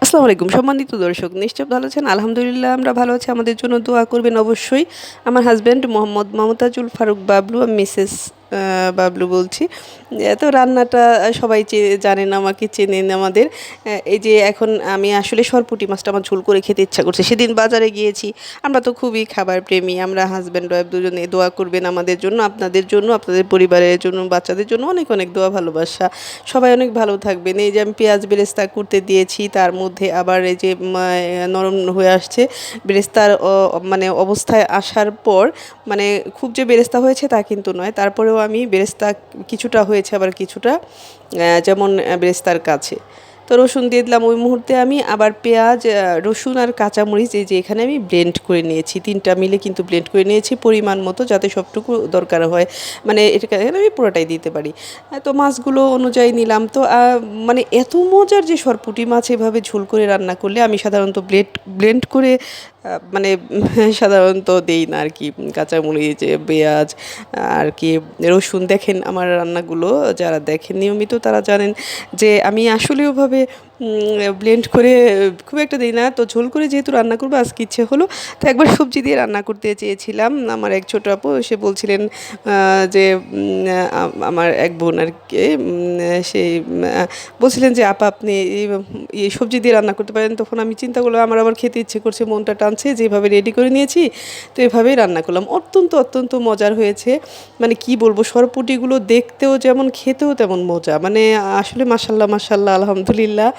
আসসালামু আলাইকুম সম্মানিত দর্শক, নিশ্চয় ভালো আছেন। আলহামদুলিল্লাহ আমরা ভালো আছি। আমাদের জন্য দোয়া করবেন অবশ্যই। আমার হাজব্যান্ড মোহাম্মদ মমতাজুল ফারুক বাবলু, আমি মিসেস বাবলু বলছি। তো রান্নাটা সবাই জানেন, আমাকে চেনেন। আমাদের এই যে এখন আমি আসলে সরপুঁটি মাছটা আমার ঝোল করে খেতে ইচ্ছা করছে। সেদিন বাজারে গিয়েছি। আমরা তো খুবই খাবার প্রেমী, আমরা হাজব্যান্ড ওয়াইফ দুজনে। দোয়া করবেন আমাদের জন্য, আপনাদের জন্য, আপনাদের পরিবারের জন্য, বাচ্চাদের জন্য অনেক অনেক দোয়া ভালোবাসা। সবাই অনেক ভালো থাকবেন। এই যে আমি পেঁয়াজ বেরেস্তা করতে দিয়েছি, তার মধ্যে আবার এই যে নরম হয়ে আসছে বেরেস্তার মানে অবস্থায় আসার পর, মানে খুব যে বেরেস্তা হয়েছে তা কিন্তু নয়, তারপরেও আমি বেরেস্তা কিছুটা হয়েছে আবার কিছুটা যেমন বেরেস্তার কাছে। তো রসুন দিয়ে দিলাম ওই মুহূর্তে। আমি আবার পেঁয়াজ, রসুন আর কাঁচামরিচ এই যে এখানে আমি ব্লেন্ড করে নিয়েছি, তিনটা মিলে কিন্তু ব্লেন্ড করে নিয়েছি পরিমাণ মতো, যাতে সবটুকু দরকার হয়, মানে এটা আমি পুরোটাই দিতে পারি। তো মাছগুলো অনুযায়ী নিলাম। তো মানে এত মজার যে সরপুঁটি মাছ এভাবে ঝোল করে রান্না করলে, আমি সাধারণত ব্লেন্ড করে মানে সাধারণত দেই না আর কি। কাঁচামরিচ, পেঁয়াজ আর কি রসুন, দেখেন আমার রান্নাগুলো যারা দেখেন নিয়মিত তারা জানেন যে আমি আসলে ওভাবে ব্লেন্ড করে খুব একটা দিই না। তো ঝোল করে যেহেতু রান্না করবো আজকে ইচ্ছে হলো, তো একবার সবজি দিয়ে রান্না করতে চেয়েছিলাম। আমার এক ছোটো আপু সে বলছিলেন যে আমার এক বোন আর কি, সেই বলছিলেন যে আপা আপনি এই সবজি দিয়ে রান্না করতে পারেন। তখন আমি চিন্তা করলাম আমার আবার খেতে ইচ্ছে করছে, মনটা টানছে, যেভাবে রেডি করে নিয়েছি তো এভাবেই রান্না করলাম। অত্যন্ত অত্যন্ত মজার হয়েছে। মানে কি বলবো, সরপুঁটিগুলো দেখতেও যেমন খেতেও তেমন মজা। মানে আসলে মাশাল্লাহ মাশাল্লাহ আলহামদুলিল্লাহ,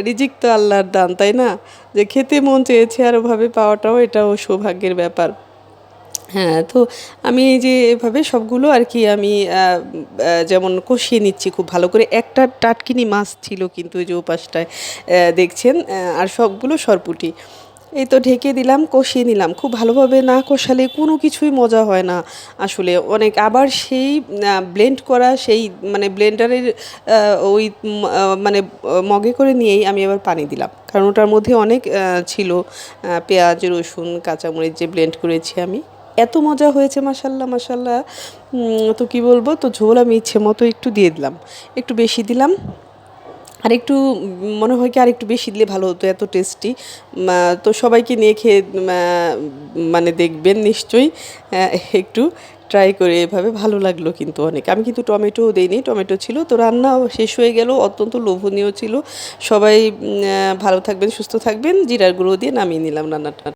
রিজিক তো আল্লাহর দান, তাই না? যে খেতে মন চেয়েছে আর ওভাবে পাওয়াটাও এটাও সৌভাগ্যের ব্যাপার। হ্যাঁ, তো আমি এই যে এভাবে সবগুলো আর কি আমি যেমন কষিয়ে নিচ্ছি খুব ভালো করে। একটা টাটকিনি মাছ ছিল কিন্তু ওই যে ওপাশটায় দেখছেন, আর সবগুলো সরপুঁটি। এই তো ঢেকে দিলাম, কষিয়ে নিলাম। খুব ভালোভাবে না কষালে কোনো কিছুই মজা হয় না আসলে। অনেক আবার সেই ব্লেন্ড করা সেই মানে ব্লেন্ডারের ওই মানে মগে করে নিয়েই আমি আবার পানি দিলাম, কারণ ওটার মধ্যে অনেক ছিল পেঁয়াজ, রসুন, কাঁচামরিচ যে ব্লেন্ড করেছি আমি। এত মজা হয়েছে মাশাল্লাহ মাশাল্লাহ। তো কি বলবো, তো ঝোল আমি ইচ্ছে মতো একটু দিয়ে দিলাম, একটু বেশি দিলাম। আর একটু মনে হয় কি আর একটু বেশি দিলে ভালো হতো, এত টেস্টি। তো সবাইকে নিয়ে খেয়ে মানে দেখবেন নিশ্চয়ই, একটু ট্রাই করে এভাবে। ভালো লাগলো কিন্তু অনেক। আমি কিন্তু টমেটোও দিইনি, টমেটো ছিল। তো রান্না শেষ হয়ে গেল, অত্যন্ত লোভনীয় ছিল। সবাই ভালো থাকবেন, সুস্থ থাকবেন। জিরার গুঁড়ো দিয়ে নামিয়ে নিলাম রান্নাটা।